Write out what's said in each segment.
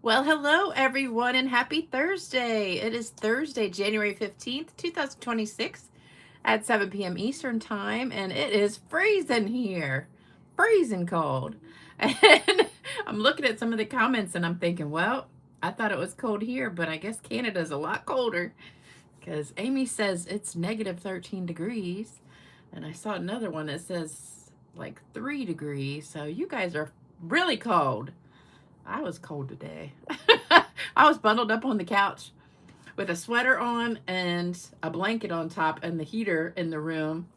Well, hello everyone and happy Thursday. It is Thursday, January 15th, 2026 at 7 p.m. Eastern Time, and it is freezing here. Freezing cold. And I'm looking at some of the comments and I'm thinking, well, I thought it was cold here, but I guess Canada's a lot colder because Amy says it's negative 13 degrees. And I saw another one that says like 3 degrees. So you guys are really cold. I was cold today. I was bundled up on the couch with a sweater on and a blanket on top and the heater in the room.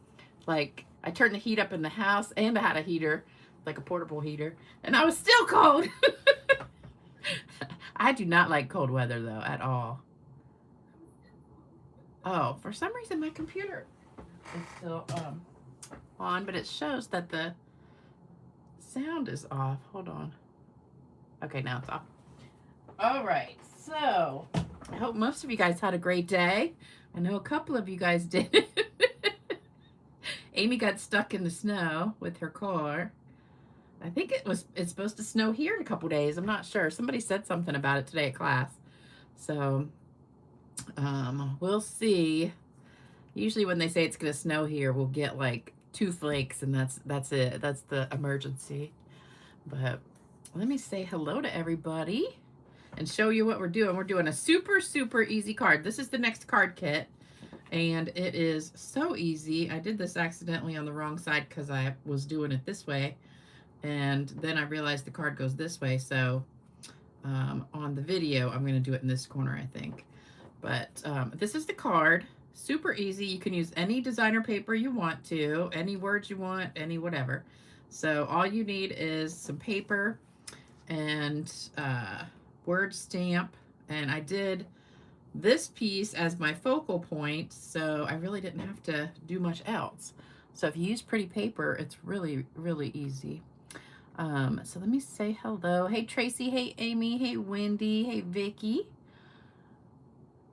Like, I turned the heat up in the house and I had a heater, like a portable heater, and I was still cold. I do not like cold weather, though, at all. Oh, for some reason, my computer is still on, but it shows that the sound is off. Hold on. Okay, now it's off. All right, so I hope most of you guys had a great day. I know a couple of you guys did. Amy got stuck in the snow with her car. I think it's supposed to snow here in a couple days. I'm not sure. Somebody said something about it today at class. So we'll see. Usually when they say it's gonna snow here, we'll get like 2 flakes and that's it. That's the emergency. But let me say hello to everybody and show you what we're doing. We're doing a super, super easy card. This is the next card kit, and it is so easy. I did this accidentally on the wrong side because I was doing it this way, and then I realized the card goes this way, so on the video, I'm going to do it in this corner, I think. But this is the card. Super easy. You can use any designer paper you want to, any words you want, any whatever. So all you need is some paper and word stamp, and I did this piece as my focal point, so I really didn't have to do much else. So if you use pretty paper, it's really, really easy. So let me say hello. Hey Tracy, hey Amy, hey Wendy, hey Vicky,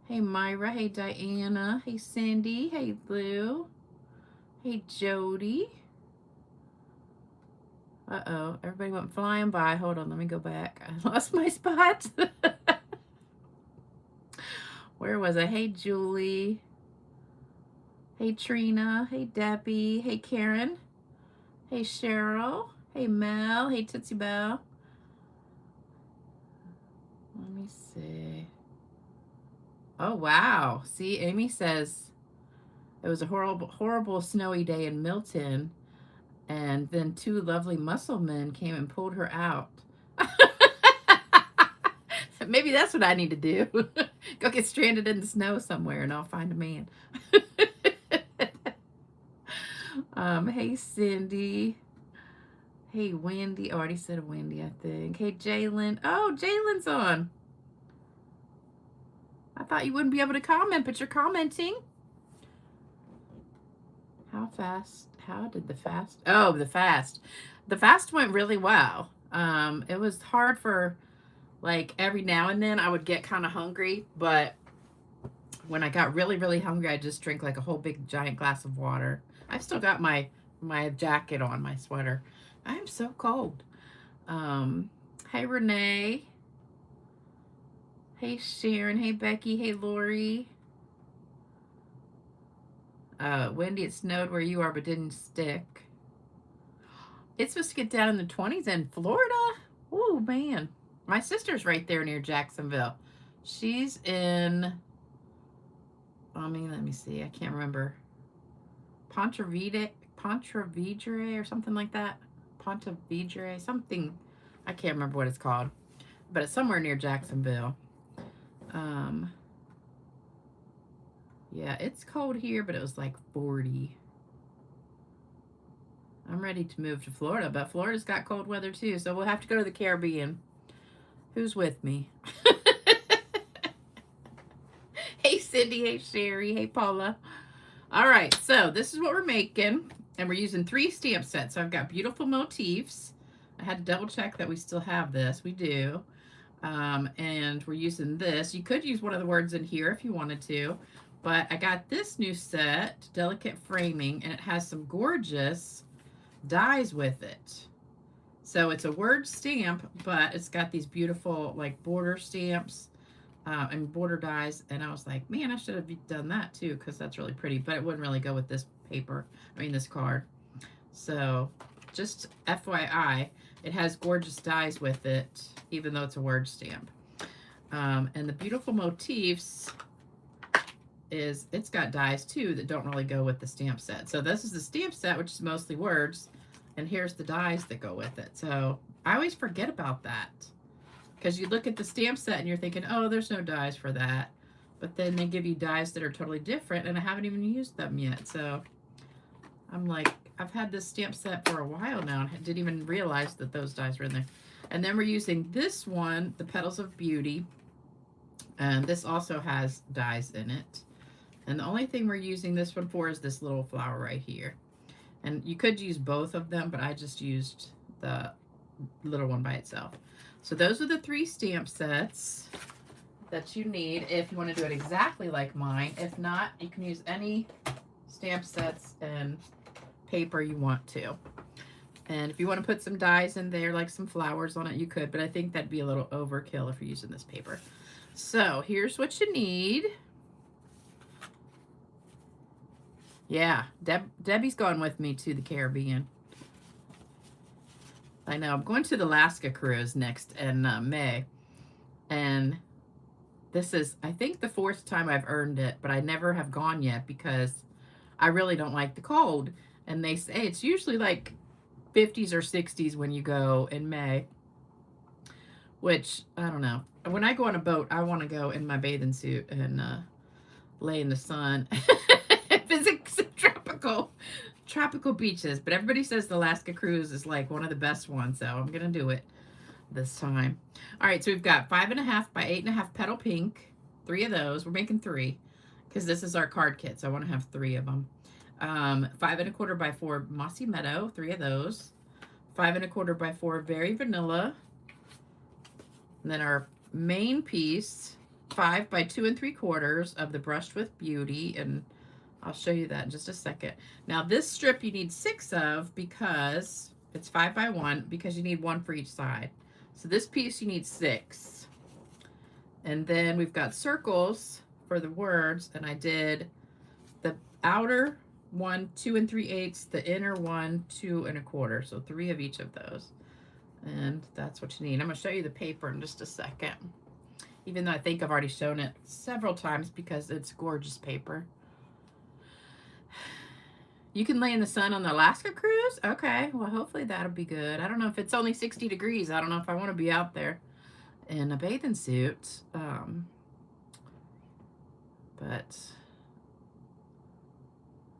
hey Myra, hey Diana, hey Cindy, hey Lou, hey Jody. Uh-oh, everybody went flying by. Hold on, let me go back. I lost my spot. Where was I? Hey, Julie. Hey, Trina. Hey, Debbie. Hey, Karen. Hey, Cheryl. Hey, Mel. Hey, Tootsie Bell. Let me see. Oh, wow. See, Amy says it was a horrible, horrible snowy day in Milton, and then 2 lovely muscle men came and pulled her out. Maybe that's what I need to do. Go get stranded in the snow somewhere and I'll find a man. Hey, Cindy. Hey, Wendy. Oh, I already said Wendy, I think. Hey, Jalen. Oh, Jalen's on. I thought you wouldn't be able to comment, but you're commenting. How fast? How did the fast? Oh, the fast. The fast went really well. It was hard for, like, every now and then I would get kind of hungry, but when I got really, really hungry, I just drink like a whole big giant glass of water. I've still got my jacket on, my sweater. I am so cold. Hey, Renee. Hey, Sharon. Hey, Becky. Hey, Lori. Wendy, it snowed where you are, but didn't stick. It's supposed to get down in the 20s in Florida. Oh, man. My sister's right there near Jacksonville. She's in, let me see. I can't remember. Ponte Vedra or something like that. Ponte Vedra, something. I can't remember what it's called. But it's somewhere near Jacksonville. Yeah, it's cold here, but it was like 40. I'm ready to move to Florida, but Florida's got cold weather too, so we'll have to go to the Caribbean. Who's with me? Hey, Cindy. Hey, Sherry. Hey, Paula. All right, so this is what we're making, and we're using 3 stamp sets. So I've got Beautiful Motifs. I had to double check that we still have this. We do. And we're using this. You could use one of the words in here if you wanted to, but I got this new set, Delicate Framing, and it has some gorgeous dies with it. So it's a word stamp, but it's got these beautiful like border stamps and border dies. And I was like, man, I should have done that too, because that's really pretty, but it wouldn't really go with this paper. I mean, this card. So just FYI, it has gorgeous dies with it, even though it's a word stamp. And the Beautiful Motifs it's got dies too that don't really go with the stamp set. So this is the stamp set, which is mostly words, and here's the dies that go with it. So I always forget about that, because you look at the stamp set and you're thinking, oh, there's no dies for that. But then they give you dies that are totally different, and I haven't even used them yet. So I'm like, I've had this stamp set for a while now and didn't even realize that those dies were in there. And then we're using this one, the Petals of Beauty. And this also has dies in it. And the only thing we're using this one for is this little flower right here. And you could use both of them, but I just used the little one by itself. So those are the 3 stamp sets that you need if you want to do it exactly like mine. If not, you can use any stamp sets and paper you want to. And if you want to put some dies in there, like some flowers on it, you could, but I think that'd be a little overkill if you're using this paper. So here's what you need. Yeah, Debbie's going with me to the Caribbean. I know, I'm going to the Alaska cruise next in May. And this is, I think, the 4th time I've earned it, but I never have gone yet because I really don't like the cold. And they say it's usually like 50s or 60s when you go in May, which, I don't know. When I go on a boat, I want to go in my bathing suit and lay in the sun. Visit some tropical beaches. But everybody says the Alaska cruise is like one of the best ones, so I'm going to do it this time. All right, so we've got 5.5 by 8.5 petal pink. 3 of those. We're making 3 because this is our card kit, so I want to have 3 of them. 5.25 by 4 mossy meadow. 3 of those. 5.25 by 4 berry vanilla. And then our main piece, 5 by 2 3/4 of the brushed with beauty, and I'll show you that in just a second. Now this strip you need 6 of because it's 5 by 1 because you need 1 for each side. So this piece you need 6. And then we've got circles for the words, and I did the outer 1 2 3/8, the inner 1 2 1/4. So 3 of each of those. And that's what you need. I'm going to show you the paper in just a second, even though I think I've already shown it several times because it's gorgeous paper. You can lay in the sun on the Alaska cruise? Okay, well, hopefully that'll be good. I don't know if it's only 60 degrees. I don't know if I want to be out there in a bathing suit. But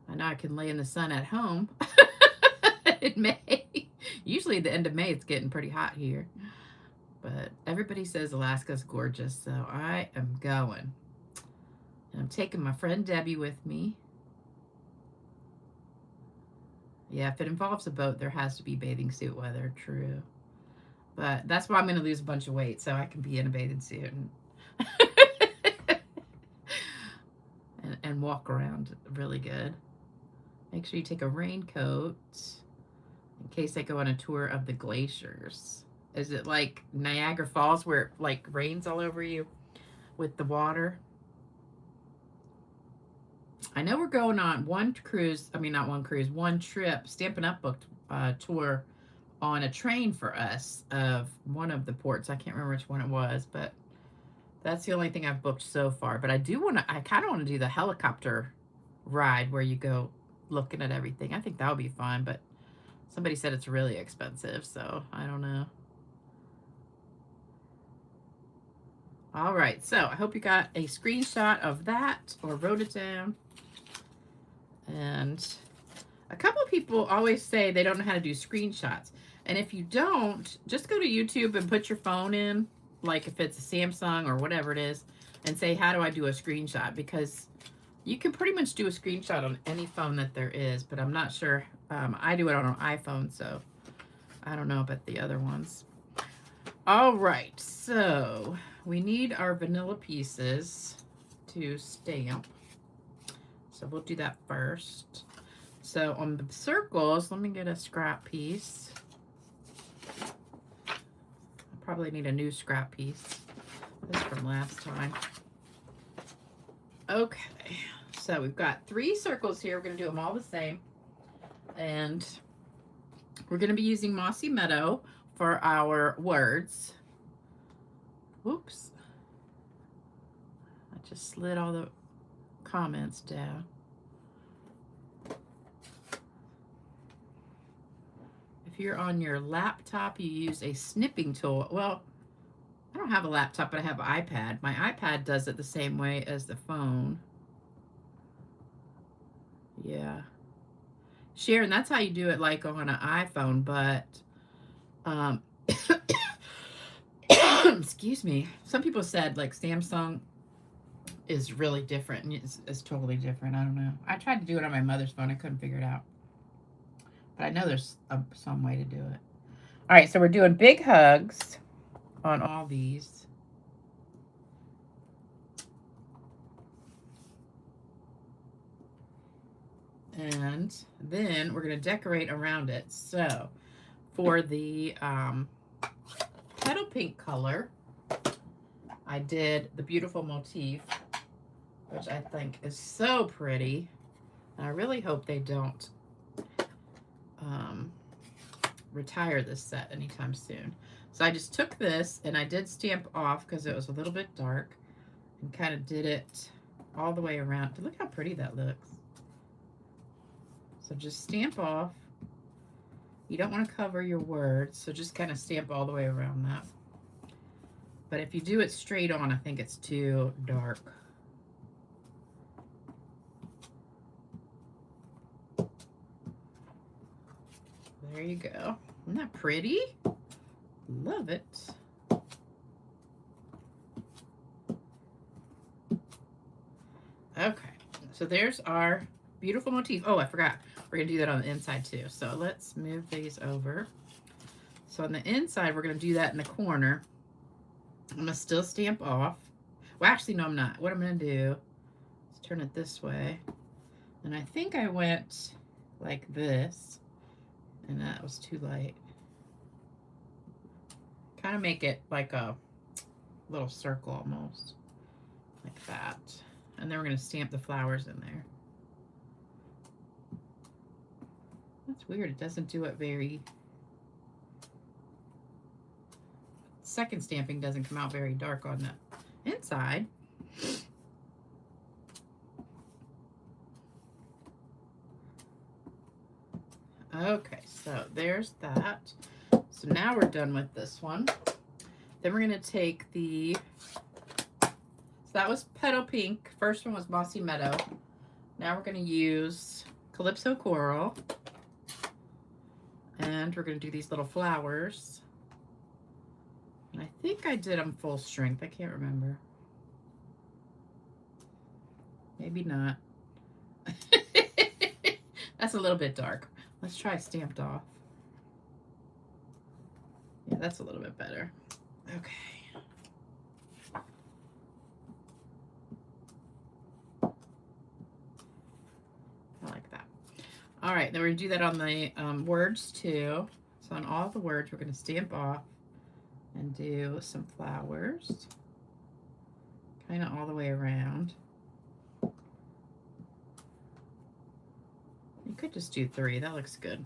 I know I can lay in the sun at home in May. Usually at the end of May, it's getting pretty hot here. But everybody says Alaska's gorgeous, so I am going. And I'm taking my friend Debbie with me. Yeah, if it involves a boat, there has to be bathing suit weather, true. But that's why I'm going to lose a bunch of weight, so I can be in a bathing suit and walk around really good. Make sure you take a raincoat in case I go on a tour of the glaciers. Is it like Niagara Falls where it like rains all over you with the water? I know we're going on one trip, Stampin' Up booked tour on a train for us of one of the ports. I can't remember which one it was, but that's the only thing I've booked so far. But I kind of want to do the helicopter ride where you go looking at everything. I think that would be fun, but somebody said it's really expensive, so I don't know. All right, so I hope you got a screenshot of that or wrote it down. And a couple of people always say they don't know how to do screenshots. And if you don't, just go to YouTube and put your phone in, like if it's a Samsung or whatever it is, and say, how do I do a screenshot? Because you can pretty much do a screenshot on any phone that there is, but I'm not sure. I do it on an iPhone, so I don't know about the other ones. All right, so we need our vanilla pieces to stamp. So we'll do that first. So on the circles, let me get a scrap piece. probably need a new scrap piece. This is from last time. Okay, so we've got 3 circles here. We're going to do them all the same. And we're going to be using Mossy Meadow for our words. Whoops. I just slid all the comments down. If you're on your laptop, you use a snipping tool. Well, I don't have a laptop, but I have an iPad. My iPad does it the same way as the phone. Yeah. Sharon, that's how you do it like on an iPhone, but excuse me. Some people said like Samsung is really different and it's totally different. I don't know. I tried to do it on my mother's phone. I couldn't figure it out. But I know there's some way to do it. All right, so we're doing big hugs on all these. And then we're going to decorate around it. So for the petal pink color, I did the Beautiful Motif, which I think is so pretty. And I really hope they don't retire this set anytime soon. So I just took this and I did stamp off because it was a little bit dark and kind of did it all the way around. Look how pretty that looks. So just stamp off. You don't want to cover your words, so just kind of stamp all the way around that. But if you do it straight on, I think it's too dark. There you go. Isn't that pretty? Love it. Okay, so there's our Beautiful Motif. Oh, I forgot. We're going to do that on the inside too. So let's move these over. So on the inside, we're going to do that in the corner. I'm going to still stamp off. Well, actually, no, I'm not. What I'm going to do is turn it this way. And I think I went like this. And that was too light. Kind of make it like a little circle almost. Like that. And then we're going to stamp the flowers in there. That's weird. It doesn't do it very... Second stamping doesn't come out very dark on the inside. Okay, so there's that. So now we're done with this one. Then we're going to take the... So that was Petal Pink. First one was Mossy Meadow. Now we're going to use Calypso Coral. And we're going to do these little flowers. And I think I did them full strength. I can't remember. Maybe not. That's a little bit dark. Let's try stamped off. Yeah, that's a little bit better. Okay. I like that. All right, then we're going to do that on the words too. So on all the words, we're going to stamp off and do some flowers. Kind of all the way around. You could just do 3. That looks good.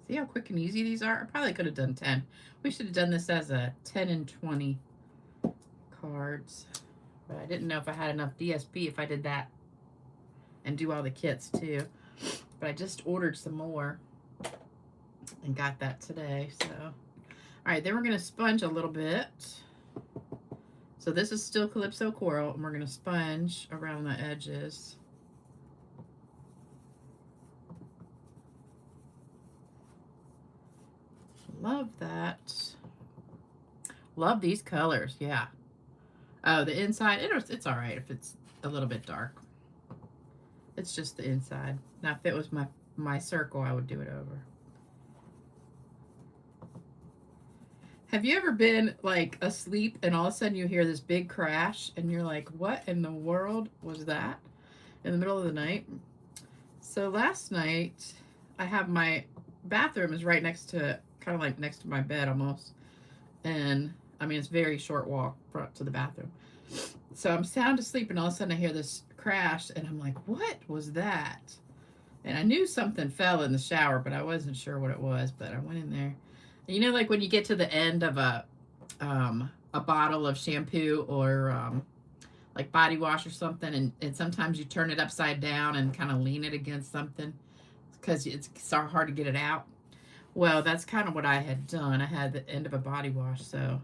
See how quick and easy these are? I probably could have done 10. We should have done this as a 10 and 20 cards. But I didn't know if I had enough DSP if I did that and do all the kits too. But I just ordered some more and got that today. So, all right, then we're going to sponge a little bit. So this is still Calypso Coral, and we're going to sponge around the edges. Love that. Love these colors, yeah. Oh, the inside, it's all right if it's a little bit dark. It's just the inside. Now, if it was my circle, I would do it over. Have you ever been like asleep and all of a sudden you hear this big crash and you're like, what in the world was that in the middle of the night? So last night, I have my bathroom is right next to, kind of like next to my bed almost. And I mean, it's a very short walk to the bathroom. So I'm sound asleep and all of a sudden I hear this crash and I'm like, what was that? And I knew something fell in the shower, but I wasn't sure what it was. But I went in there. And you know, like when you get to the end of a bottle of shampoo or like body wash or something, and sometimes you turn it upside down and kind of lean it against something because it's so hard to get it out. Well, that's kind of what I had done. I had the end of a body wash, so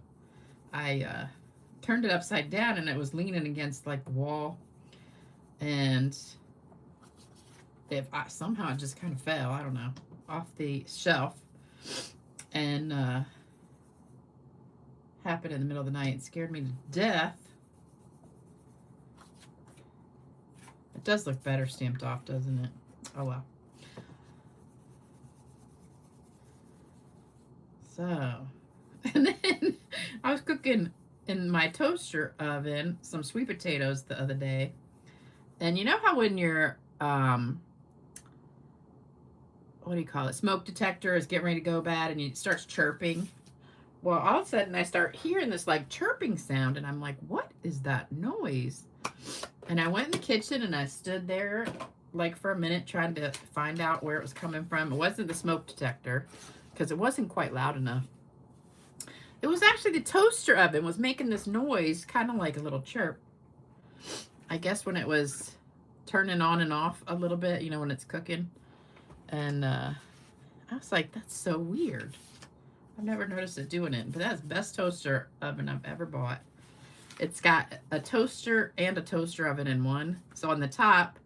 I turned it upside down and it was leaning against like the wall, and if I, somehow it just kind of fell, I don't know, off the shelf, and happened in the middle of the night. It scared me to death. It does look better stamped off, doesn't it? Oh well. So, and then I was cooking in my toaster oven some sweet potatoes the other day. And you know how when your what do you call it? Smoke detector is getting ready to go bad and it starts chirping. Well, all of a sudden I start hearing this like chirping sound and I'm like, what is that noise? And I went in the kitchen and I stood there like for a minute trying to find out where it was coming from. It wasn't the smoke detector because it wasn't quite loud enough. It was actually the toaster oven was making this noise, kind of like a little chirp. I guess when it was turning on and off a little bit, you know, when it's cooking. And I was like, that's so weird. I've never noticed it doing it, but that's the best toaster oven I've ever bought. It's got a toaster and a toaster oven in one. So on the top,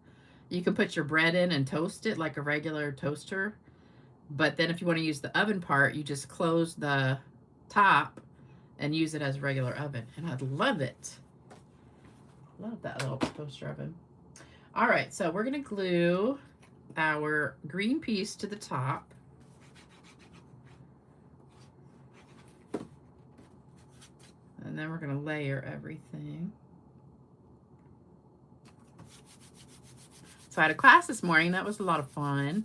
you can put your bread in and toast it like a regular toaster. But then if you want to use the oven part, you just close the top and use it as a regular oven. And I love it. Love that little toaster oven. All right, so we're going to glue our green piece to the top. And then we're going to layer everything. So I had a class this morning. That was a lot of fun.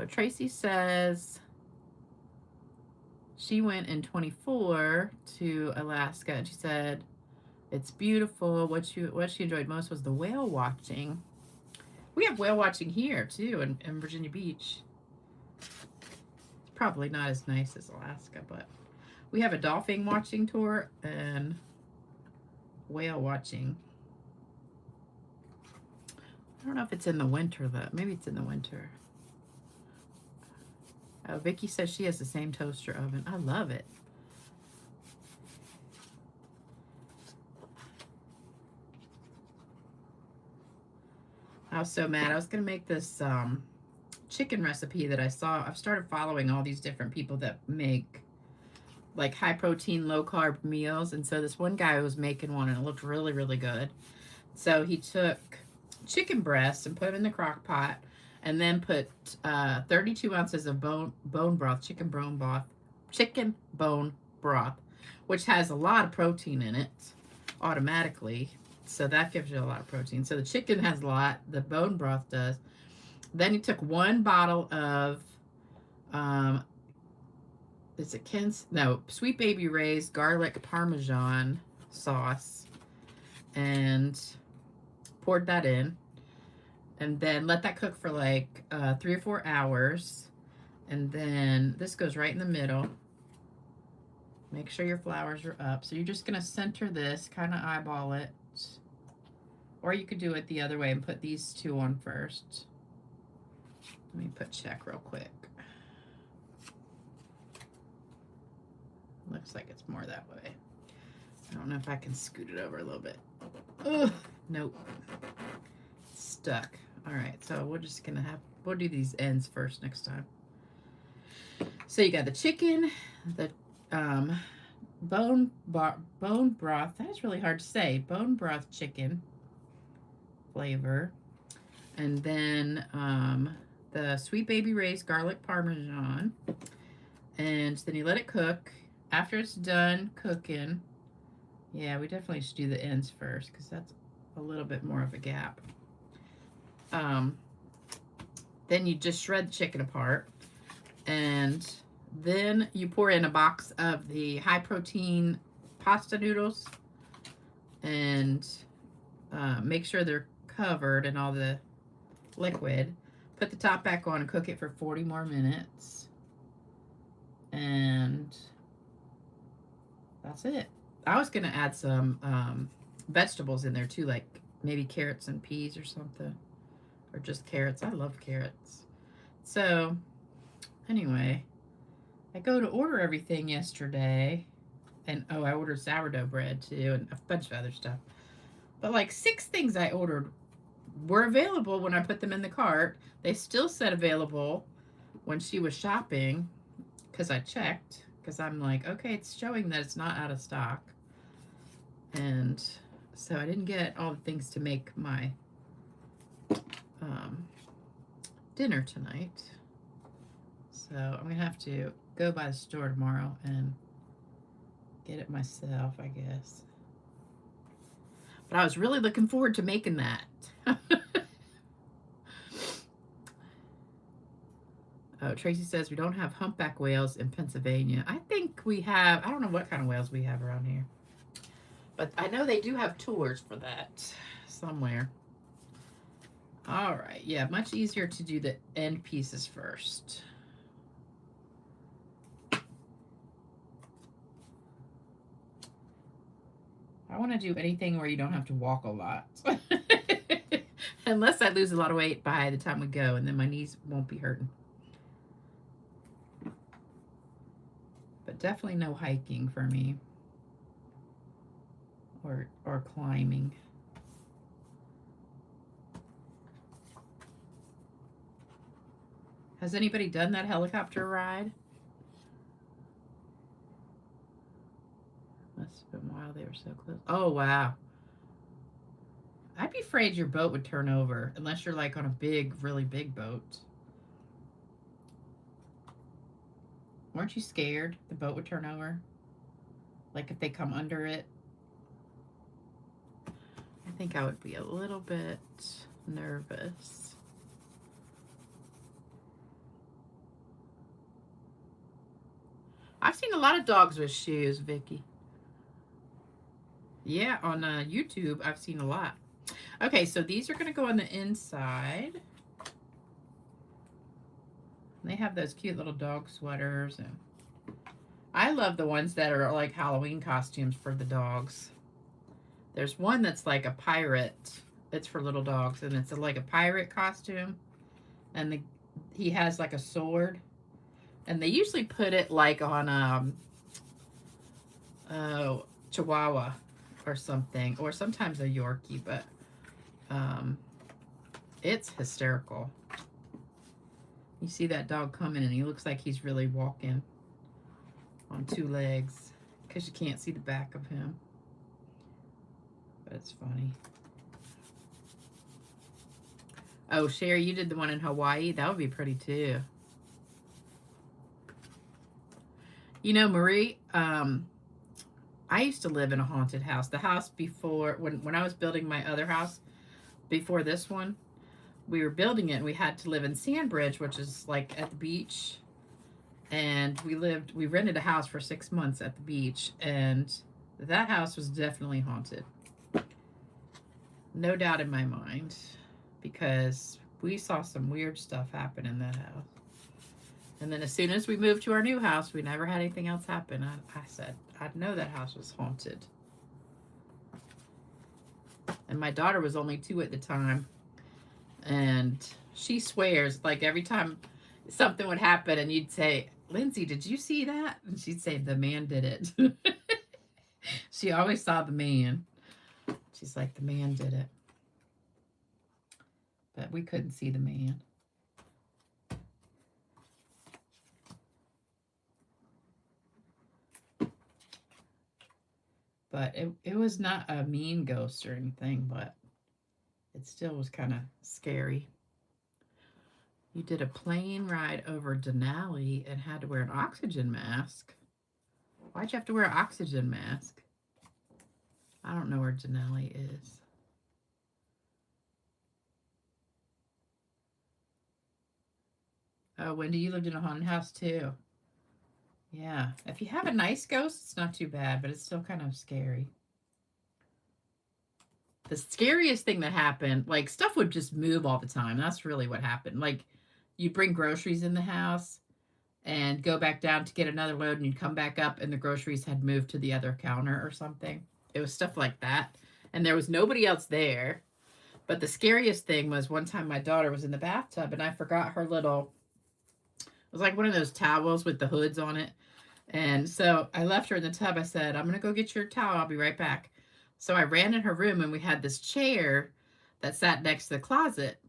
Tracy says she went in 24 to Alaska. And she said it's beautiful. What she enjoyed most was the whale watching. We have whale watching here too in Virginia Beach. It's probably not as nice as Alaska, but we have a dolphin watching tour and whale watching. I don't know if it's in the winter though. Maybe it's in the winter. Oh, Vicky says she has the same toaster oven. I love it. I was so mad. I was going to make this chicken recipe that I saw. I've started following all these different people that make like high protein, low carb meals. And so this one guy was making one and it looked really, really good. So he took chicken breasts and put them in the crock pot and then put 32 ounces of bone broth, chicken bone broth, which has a lot of protein in it automatically. So that gives you a lot of protein. So the chicken has a lot, the bone broth does. Then he took one bottle of, is it Ken's? No, Sweet Baby Ray's garlic parmesan sauce and poured that in. And then let that cook for like 3 or 4 hours. And then this goes right in the middle. Make sure your flowers are up. So you're just going to center this, kind of eyeball it. Or you could do it the other way and put these two on first. Let me put check real quick. Looks like it's more that way. I don't know if I can scoot it over a little bit. Ugh, nope. Stuck. All right, so we're just gonna we'll do these ends first next time. So you got the chicken, the bone broth. That is really hard to say. Bone broth chicken flavor, and then the Sweet Baby Ray's garlic parmesan, and then you let it cook after it's done cooking, yeah, we definitely should do the ends first because that's a little bit more of a gap. Um, then you just shred the chicken apart, and then you pour in a box of the high protein pasta noodles, and make sure they're covered in all the liquid. Put the top back on and cook it for 40 more minutes. And that's it. I was going to add some vegetables in there too, like maybe carrots and peas or something. Or just carrots. I love carrots. So, anyway, I go to order everything yesterday. And oh, I ordered sourdough bread too, and a bunch of other stuff. But like 6 things I ordered were available when I put them in the cart. They still said available when she was shopping because I checked. Because I'm like, okay, it's showing that it's not out of stock. And so I didn't get all the things to make my dinner tonight. So I'm going to have to go by the store tomorrow and get it myself, I guess. But I was really looking forward to making that. Oh, Tracy says we don't have humpback whales in Pennsylvania. I think we have, I don't know what kind of whales we have around here. But I know they do have tours for that somewhere. All right, yeah, much easier to do the end pieces first. I want to do anything where you don't have to walk a lot. Unless I lose a lot of weight by the time we go, and then my knees won't be hurting. But definitely no hiking for me. Or climbing. Has anybody done that helicopter ride? Must have been while they were so close. Oh, wow. I'd be afraid your boat would turn over unless you're like on a big, really big boat. Weren't you scared the boat would turn over? Like if they come under it? I think I would be a little bit nervous. I've seen a lot of dogs with shoes, Vicky. Yeah, on YouTube, I've seen a lot. Okay, so these are going to go on the inside. They have those cute little dog sweaters, and I love the ones that are like Halloween costumes for the dogs. There's one that's like a pirate. It's for little dogs, and it's like a pirate costume, and he has like a sword, and they usually put it like on Chihuahua or something, or sometimes a Yorkie, but it's hysterical. You see that dog coming, and he looks like he's really walking on 2 legs because you can't see the back of him. But it's funny. Oh, Sherry, you did the one in Hawaii. That would be pretty too. You know, Marie, I used to live in a haunted house. The house before, when I was building my other house, before this one, we were building it, and we had to live in Sandbridge, which is like at the beach. And we rented a house for 6 months at the beach, and that house was definitely haunted. No doubt in my mind, because we saw some weird stuff happen in that house. And then as soon as we moved to our new house, we never had anything else happen. I said, I know that house was haunted. And my daughter was only 2 at the time. And she swears, like every time something would happen and you'd say, Lindsay, did you see that? And she'd say, the man did it. She always saw the man. She's like, the man did it. But we couldn't see the man. But it was not a mean ghost or anything, but it still was kind of scary. You did a plane ride over Denali and had to wear an oxygen mask. Why'd you have to wear an oxygen mask? I don't know where Janelle is. Oh, Wendy, you lived in a haunted house too. Yeah. If you have a nice ghost, it's not too bad, but it's still kind of scary. The scariest thing that happened, like, stuff would just move all the time. That's really what happened. Like, you'd bring groceries in the house and go back down to get another load, and you'd come back up, and the groceries had moved to the other counter or something. It was stuff like that. And there was nobody else there. But the scariest thing was one time my daughter was in the bathtub, and I forgot her little, it was like one of those towels with the hoods on it. And so I left her in the tub. I said, I'm going to go get your towel. I'll be right back. So I ran in her room, and we had this chair that sat next to the closet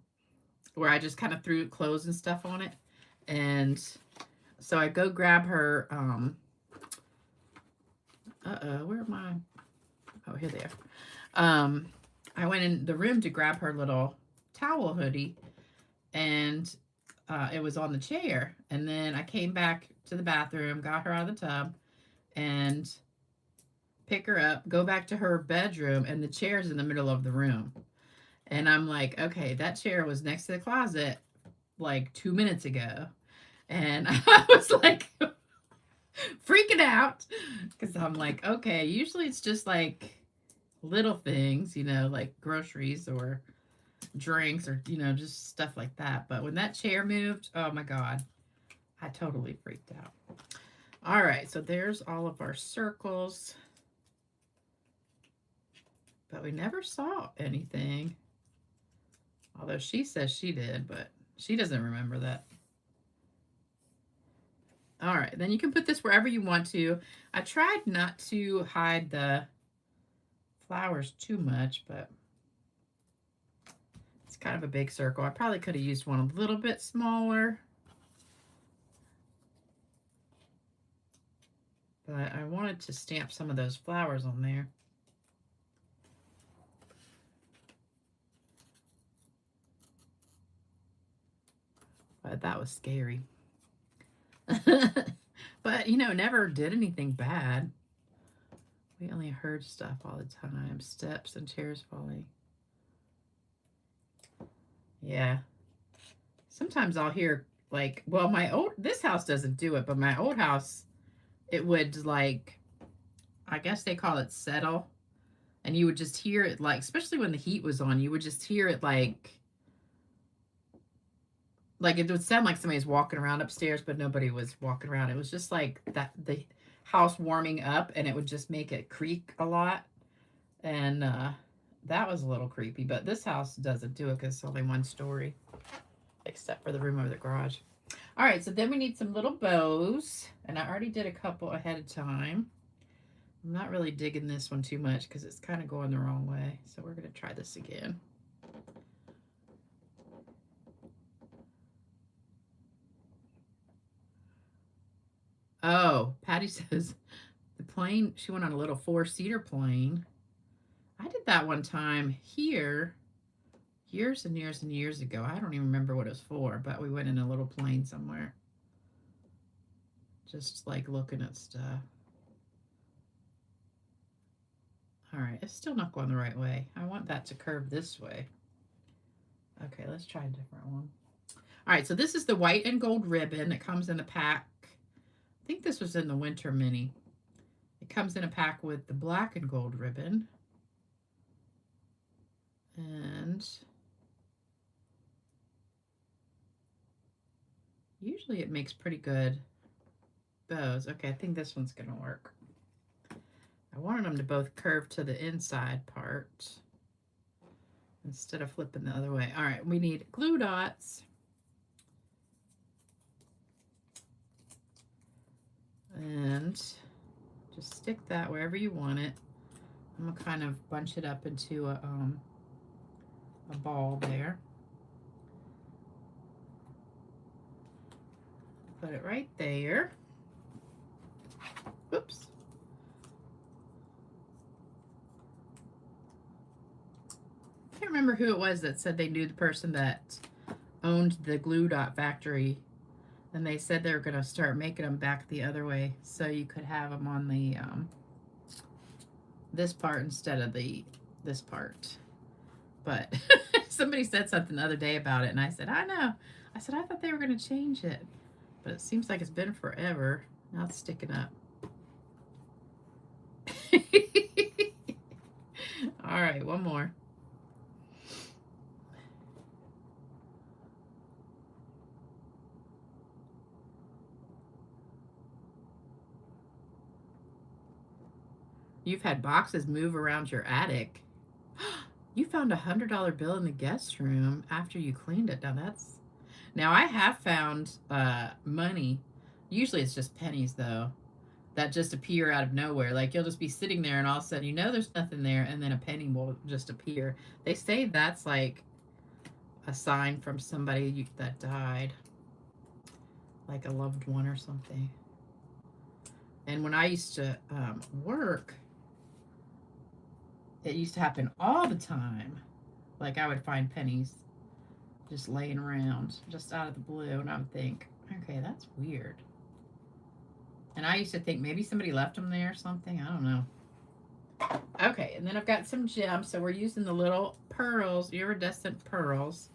where I just kind of threw clothes and stuff on it. And so I go grab her, where am I? Oh, here they are. I went in the room to grab her little towel hoodie, and it was on the chair. And then I came back to the bathroom, got her out of the tub, and pick her up, go back to her bedroom, and the chair's in the middle of the room. And I'm like, okay, that chair was next to the closet like 2 minutes ago. And I was like freaking out because I'm like, okay, usually it's just like little things, you know, like groceries or drinks or, you know, just stuff like that. But when that chair moved, oh my God, I totally freaked out. All right, so there's all of our circles. But we never saw anything. Although she says she did, but she doesn't remember that. All right, then you can put this wherever you want to. I tried not to hide the flowers too much, but it's kind of a big circle. I probably could have used one a little bit smaller. But I wanted to stamp some of those flowers on there. But that was scary. But, you know, never did anything bad. We only heard stuff all the time. Steps and chairs falling. Yeah. Sometimes I'll hear, like, well, this house doesn't do it, but my old house, it would, like, I guess they call it settle. And you would just hear it, like, especially when the heat was on, you would just hear it, like it would sound like somebody's walking around upstairs, but nobody was walking around. It was just like that, the house warming up, and it would just make it creak a lot. And that was a little creepy, but this house doesn't do it because it's only one story, except for the room over the garage. All right, so then we need some little bows, and I already did a couple ahead of time. I'm not really digging this one too much because it's kind of going the wrong way, so we're going to try this again. Oh, Patty says the plane, she went on a little 4-seater plane. I did that one time here years and years and years ago. I don't even remember what it was for, but we went in a little plane somewhere. Just like looking at stuff. All right, it's still not going the right way. I want that to curve this way. Okay, let's try a different one. All right, so this is the white and gold ribbon. It comes in a pack. I think this was in the winter mini. It comes in a pack with the black and gold ribbon. And usually it makes pretty good bows. Okay, I think this one's going to work. I wanted them to both curve to the inside part instead of flipping the other way. All right, we need glue dots. And just stick that wherever you want it. I'm going to kind of bunch it up into a ball there. Put it right there. Oops. I can't remember who it was that said they knew the person that owned the glue dot factory And they said they were going to start making them back the other way so you could have them on the this part instead of this part. But somebody said something the other day about it, and I said, I know. I said, I thought they were going to change it. But it seems like it's been forever. Now it's sticking up. All right, one more. You've had boxes move around your attic. You found $100 bill in the guest room after you cleaned it. Now I have found money. Usually it's just pennies though, that just appear out of nowhere. Like you'll just be sitting there and all of a sudden you know there's nothing there, and then a penny will just appear. They say that's like a sign from somebody that died, like a loved one or something. And when I used to work, it used to happen all the time. Like I would find pennies just laying around, just out of the blue, and I would think, okay, that's weird. And I used to think maybe somebody left them there or something. I don't know. Okay, and then I've got some gems. So we're using the little pearls, iridescent pearls.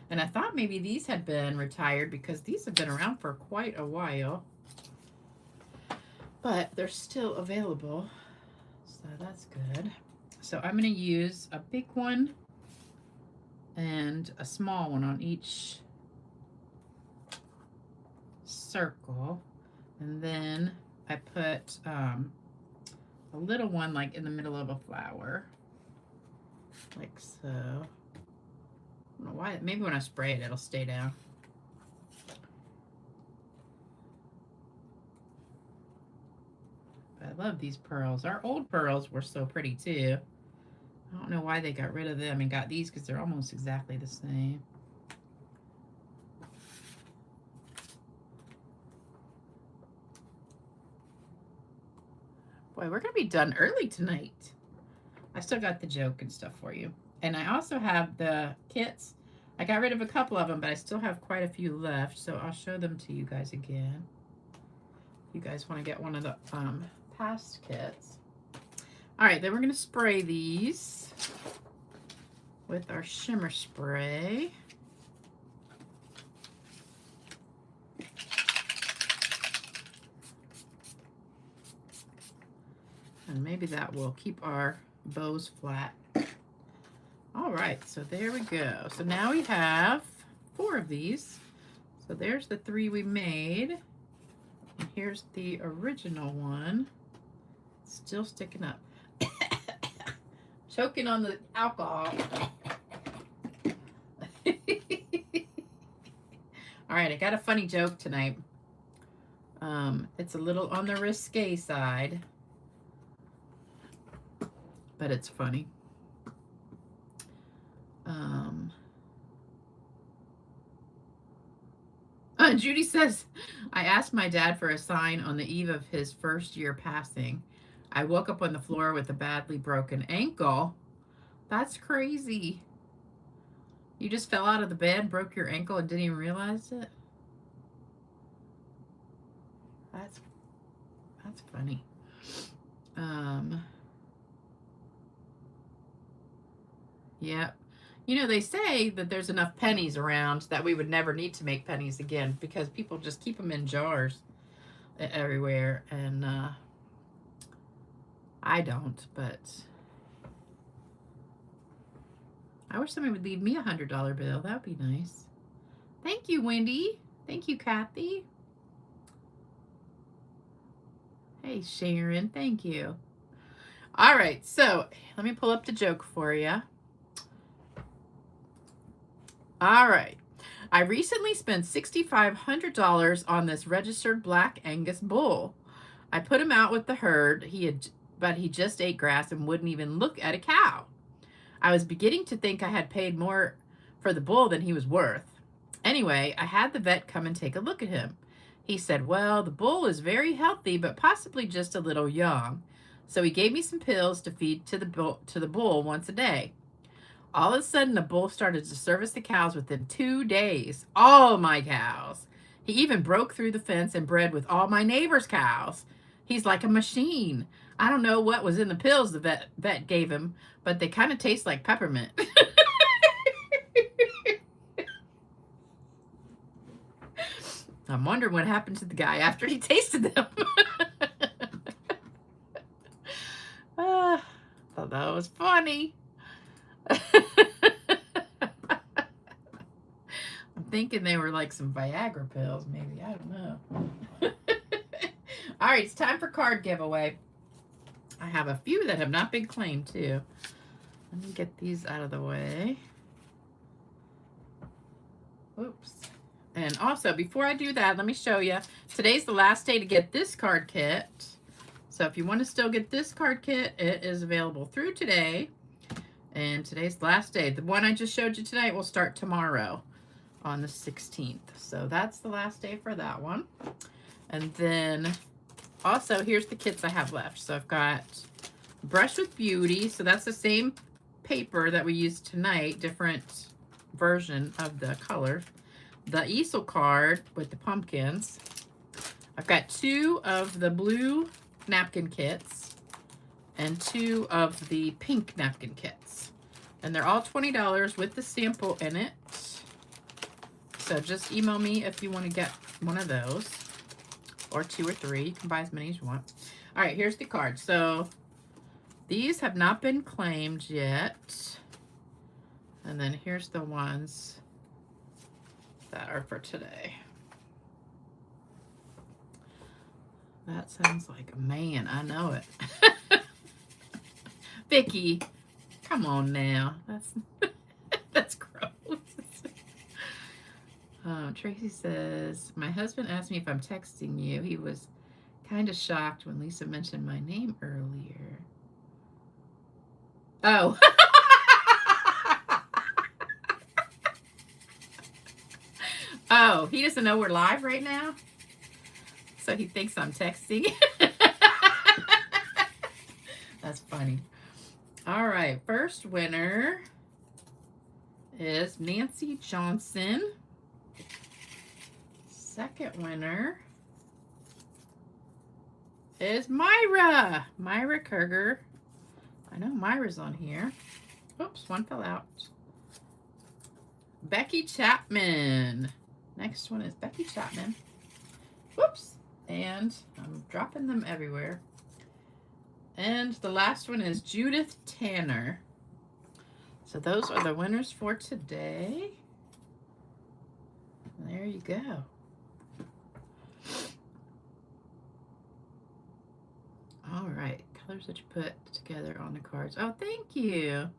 And I thought maybe these had been retired because these have been around for quite a while. But they're still available. So that's good. So I'm going to use a big one and a small one on each circle. And then I put a little one like in the middle of a flower, like so. I don't know why, maybe when I spray it, it'll stay down. But I love these pearls. Our old pearls were so pretty too. I don't know why they got rid of them and got these because they're almost exactly the same. Boy, we're going to be done early tonight. I still got the joke and stuff for you. And I also have the kits. I got rid of a couple of them, but I still have quite a few left. So I'll show them to you guys again. If you guys want to get one of the past kits. All right, then we're going to spray these with our shimmer spray. And maybe that will keep our bows flat. All right, so there we go. So now we have 4 of these. So there's the 3 we made. And here's the original one. Still sticking up. Choking on the alcohol. All right, I got a funny joke tonight. It's a little on the risque side, but it's funny. Judy says, I asked my dad for a sign on the eve of his first year passing. I woke up on the floor with a badly broken ankle. That's crazy. You just fell out of the bed, broke your ankle, and didn't even realize it? That's funny. Yeah. You know, they say that there's enough pennies around that we would never need to make pennies again because people just keep them in jars everywhere. And I don't, but I wish somebody would leave me $100 bill. That would be nice. Thank you, Wendy. Thank you, Kathy. Hey, Sharon. Thank you. All right, so let me pull up the joke for you. All right. I recently spent $6,500 on this registered Black Angus bull. I put him out with the herd, but he just ate grass and wouldn't even look at a cow. I was beginning to think I had paid more for the bull than he was worth. Anyway, I had the vet come and take a look at him. He said, well, the bull is very healthy, but possibly just a little young. So he gave me some pills to feed to the bull once a day. All of a sudden, the bull started to service the cows within 2 days. All my cows. He even broke through the fence and bred with all my neighbors' cows. He's like a machine. I don't know what was in the pills the vet gave him, but they kind of taste like peppermint. I'm wondering what happened to the guy after he tasted them. Thought that was funny. I'm thinking they were like some Viagra pills, maybe. I don't know. All right, it's time for card giveaway. I have a few that have not been claimed, too. Let me get these out of the way. Oops. And also, before I do that, let me show you. Today's the last day to get this card kit. So if you want to still get this card kit, it is available through today. And today's the last day. The one I just showed you tonight will start tomorrow on the 16th. So that's the last day for that one. And then also, here's the kits I have left. So I've got Brush with Beauty. So that's the same paper that we used tonight, different version of the color. The easel card with the pumpkins. I've got 2 of the blue napkin kits and 2 of the pink napkin kits. And they're all $20 with the sample in it. So just email me if you want to get one of those. Or 2 or 3. You can buy as many as you want. All right, here's the card. So these have not been claimed yet. And then here's the ones that are for today. That sounds like a man. I know it. Vicky, come on now. That's gross. Tracy says, my husband asked me if I'm texting you. He was kind of shocked when Lisa mentioned my name earlier. Oh. Oh, he doesn't know we're live right now? So he thinks I'm texting. That's funny. All right, first winner is Nancy Johnson. Second winner is Myra. Myra Kerger. I know Myra's on here. Oops, one fell out. Becky Chapman. Next one is Becky Chapman. Whoops. And I'm dropping them everywhere. And the last one is Judith Tanner. So those are the winners for today. There you go. All right, colors that you put together on the cards. Oh, thank you.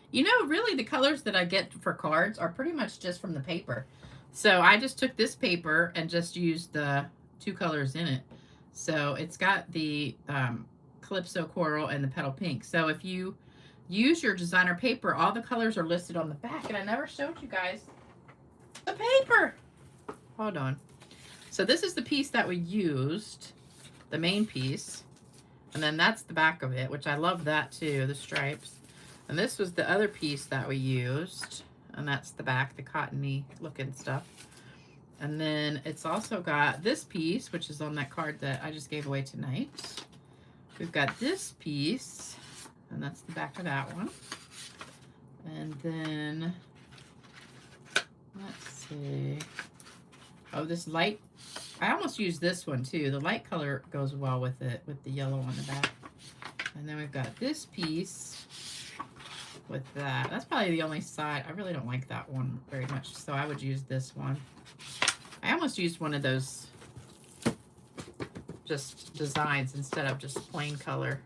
You know, really the colors that I get for cards are pretty much just from the paper. So I just took this paper and just used the 2 colors in it. So it's got the Calypso Coral and the Petal Pink. So if you use your designer paper, all the colors are listed on the back. And I never showed you guys the paper. Hold on. So this is the piece that we used, the main piece. And then that's the back of it, which I love that too, the stripes. And this was the other piece that we used. And that's the back, the cottony looking stuff. And then it's also got this piece, which is on that card that I just gave away tonight. We've got this piece, and that's the back of that one. And then, let's see. Oh, this light, I almost used this one too. The light color goes well with it, with the yellow on the back. And then we've got this piece with that. That's probably the only side. I really don't like that one very much, so I would use this one. I almost used one of those just designs instead of just plain color.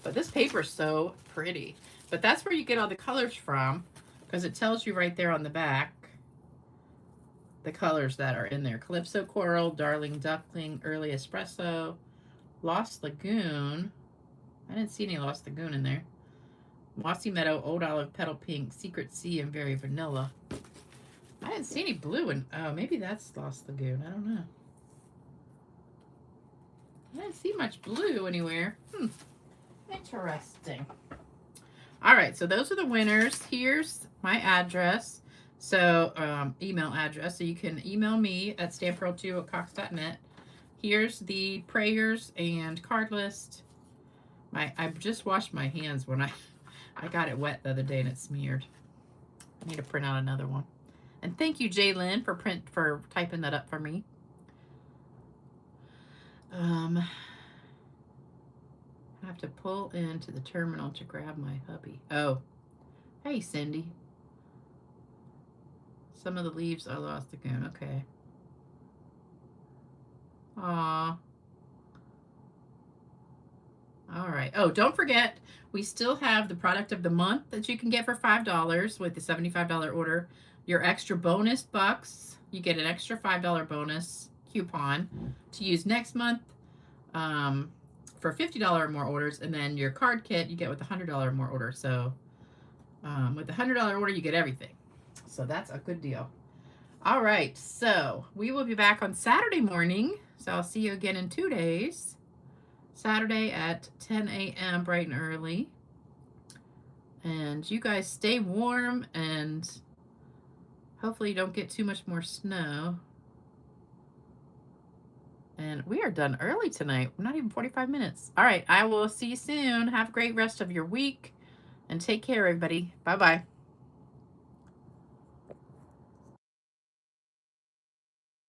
But this paper is so pretty. But that's where you get all the colors from, because it tells you right there on the back the colors that are in there. Calypso Coral, Darling Duckling, Early Espresso, Lost Lagoon. I didn't see any Lost Lagoon in there. Mossy Meadow, Old Olive, Petal Pink, Secret Sea, and Very Vanilla. I didn't see any blue in, oh, maybe that's Lost Lagoon. I don't know. I didn't see much blue anywhere. Interesting. All right, so those are the winners. Here's my address. So, email address. So you can email me at stamppearl2@cox.net. Here's the prayers and card list. I just washed my hands when I got it wet the other day and it smeared. I need to print out another one. And thank you, Jalen, for typing that up for me. I have to pull into the terminal to grab my hubby. Oh, hey, Cindy. Some of the leaves are lost again. Okay. Aw. All right. Oh, don't forget, we still have the product of the month that you can get for $5 with the $75 order. Your extra bonus bucks, you get an extra $5 bonus coupon to use next month for $50 or more orders. And then your card kit you get with a $100 or more order. So with the $100 order, you get everything. So that's a good deal. All right. So we will be back on Saturday morning. So I'll see you again in 2 days. Saturday at 10 a.m. bright and early. And you guys stay warm and hopefully you don't get too much more snow. And we are done early tonight. Not even 45 minutes. All right, I will see you soon. Have a great rest of your week and take care, everybody. Bye-bye.